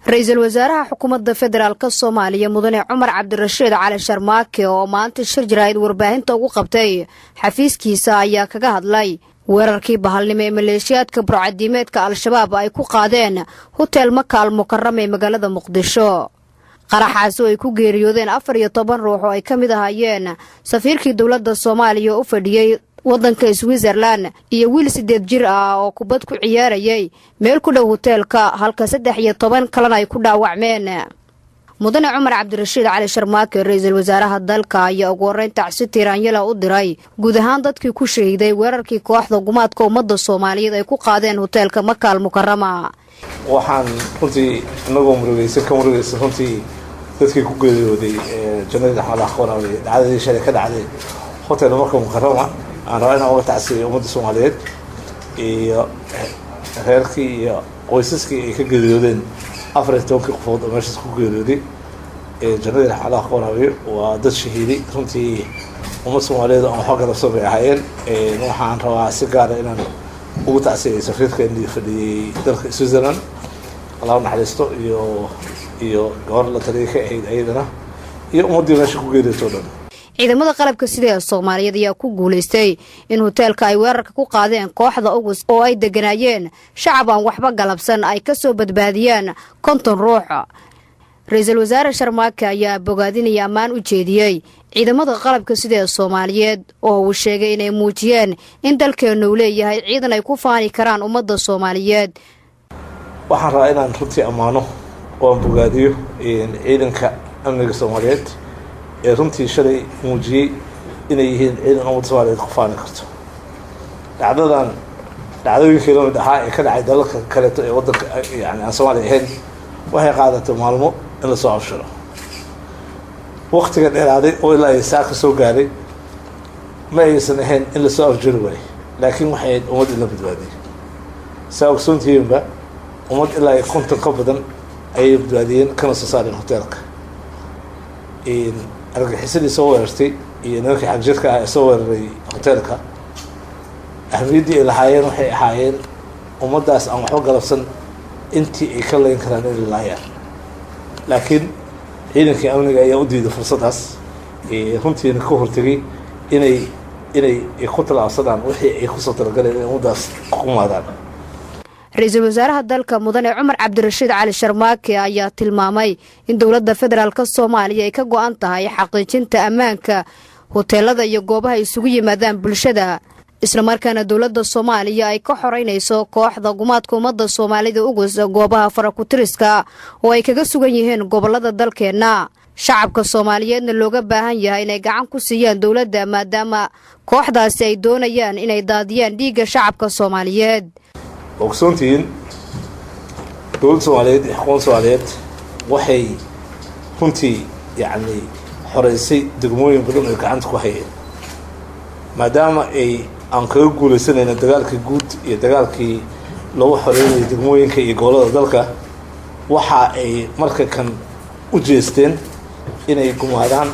رئيس الوزراء حكومة فدرالك الصومالية مدن عمر عبد الرشيد على شرماكي oo maanta shir jiraayid warbaahinta ugu qabtay xafiiskiisa ayaa kaga hadlay weerarkii bahalnimo ee maleeshiyaadka burcadiimeedka al-shabaab ay ku qaadeen hotel Maka al-Mukarram ee magaalada Muqdisho. qaraxaas oo ay ku geeriyoodeen 14 ruux oo ay kamid ahaayeen safiirkii dawladda Soomaaliya oo u fadhiyay waddanka Switzerland iyo wiil 8 jir ah oo kubad ku ciyaarayay meel ku dhow hotelka halka 13 kalena ay ku dhaawacmeen. mudane Cumar Cabdirashiid Cali Sharmaake ra'iisul wasaaraha dalka ayaa ugu horeyn tacsi tiraanyada u diray guud ahaan dadkii ku shahiiday weerarkii kooxda gumaadka ummadda Soomaaliyeed ay ku qaadeen hotelka Maka al-Mukarrama. waxaan runtii anagoo murugaysan runtii dadkii ku geeriyooday jannada xalaaq qoraaway dhacdadii shalay ka dhacday hotel Maka al-Mukarrama aan raayna uga tacsiyo ummadda Soomaaliyeed iyo reerkii iyo qoysaskii ay ka geeriyoodeen 14 qofood oo meesha ku geeriyooday jannada xalaaq qoraaway waa dad shahiidi runtii ummadda Soomaaliyeed oo xogga la soo bixiyeen waxaan rabaa si gaar ah inaan ugu tacsiyo safiirka intii fadhiyay dalka Switzerland Allah naxariisto iyo gabar la tariiqo ayadana iyo ummadii meesha ku geeriyooday ciidamada qalabka sida Soomaaliyeed ayaa ku guuleystay in hotelka ay weerarka ku qaadeen kooxda ugus oo ay deganayeen shacab aan waxba galabsan ay ka soo badbaadiyeen 50 ruux. ra'iisul wasaare Sharmaake ayaa bogaadinaya ammaan u jeediyay ciidamada qalabka sida Soomaaliyeed oo uu sheegay inay muujiyeen in dalkeenu uu leeyahay ciidan ay ku faani karaan ummadda Soomaaliyeed. waxaan rabaa inaan runtii amaano oo bogaadiyo ciidanka amniga Soomaaliyeed ee runtii shalay muujiyay inay yihiin ciidan ummadda Soomaaliyeed ku faani karto. dhacdooyinkii loo dhaxay ka dhacay dalalka kale ee waddanka aan Soomaaliya ahayn waxay qaadatay maalmo in la soo afshiro. waqtiga dheeraaday oo ilaa ay saaka soo gaaray ma aysan ahayn in la soo afjiro way laakiin waxay ummadda la badbaadiyay. saawsuntiinba ummadda ilaa ay 50 ka badan ay badbaadiyeen kana soo saareen hotelka. argagixisada soo weerartay iyo nimankii xagjirka ah soo weeraray hotelka ahmiyadii ay lahaayeen waxay ahaayeen ummadaas aan waxba galabsan intii ay ka leyn karaan in laayaan laakiin ciidankii amniga ayaa u diiday fursadaas runtii ka hortagay inay ku talaabsadaan wixii ay ku soo talagaleen in ummadaas ku maadaan. ra'iisul wasaaraha dalka mudane Cumar Cabdirashiid Cali Sharmaake ayaa tilmaamay in dawladda federaalka Soomaaliya ay ka go'an tahay xaqiijinta ammaanka hoteelada iyo goobaha isugu yimaadaan bulshada isla markaana dawladda Soomaaliya ay ka xoreynayso kooxda gumaadka ummadda Soomaalida ugus goobaha farakutiriska oo ay kaga sugan yihiin gobolada dalkeena. shacabka Soomaaliyeedna looga baahan yahay inay gacan ku siiyaan dawladda maadaama kooxdaasi ay doonayaan inay daadiyaan dhiigga shacabka Soomaaliyeed. ogsoontiin dawladda Soomaaliyeed iyo xukuumadda Soomaaliyeed waxay runtii xoreysay degmooyin badan oo gacanta ku hayeen maadaama ay aan kaga guuleysanayna dagaalkii guud iyo dagaalkii lagu xoreeyay degmooyinka iyo gobolada dalka waxa ay marka kan u jeesteen inay gumaadaan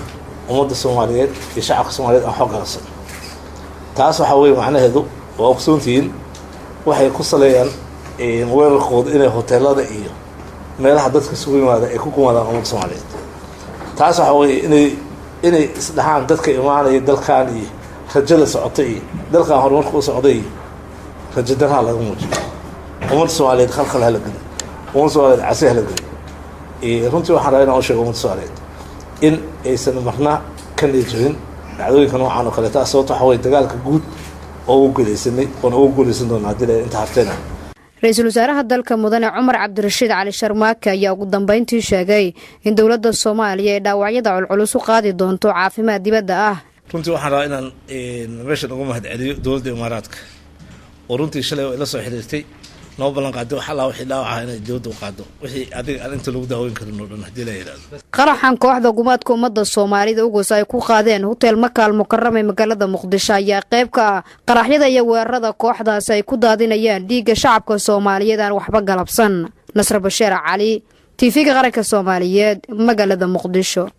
ummadda Soomaaliyeed iyo shacabka Soomaaliyeed aan xog galsan. taas waxa weeye macnaheedu waa ogsoontiin waxay ku saleeyaan weerarkooda inay hoteelada iyo meelaha dadka isugu yimaada ay ku gumaadaan ummadda Soomaaliyeed. taas waxa weeye inay isdhaxaan dadka imaanaya dalkan iyo rajada socotay dalkan horumarka u socday rajada laga muujiyo ummadda Soomaaliyeed khalkhal la geliyo ummadda Soomaaliyeed casih la geliyo runtii waxaan rabaa inaan u sheego ummadda Soomaaliyeed in aysan marna ka leejin dhacdooyinka noocan oo kale taas oo waxa weeye dagaalka guud oo u guuleysanay oo u guuleysan doona hadii inta hartayna. ra'iisul wasaaraha dalka mudane Cumar Cabdirashiid Cali Sharmaake ayaa ugu dambeyntii sheegay in dawladda Soomaaliya ay dhaawacyada culculus u qaadi doonto caafimaad dibadda ah. runtii waxaan rabaa inaan meesha ugu mahadceliyo dawladda Imaaraadka oo runtii shalay la soo xiriirtay noo ballan qaaday waxa la wixii dhaawaca inay dawladdu qaado wixii adiga inta lagu daaweyn karin oo dhan hadii la yiraahdo. qaraxan kooxda gumaadka ummadda Soomaalida ugus ay ku qaadeen hotel Maka al-Mukarrama ee magaalada Muqdisho ayaa qayb ka ah qaraxyada iyo weerarada kooxdaas ay ku daadinayaan dhiigga shacabka Soomaaliyeed aan waxba galabsan. Nasr Bashiir Cali TV-ga qaranka Soomaaliyeed magaalada Muqdisho.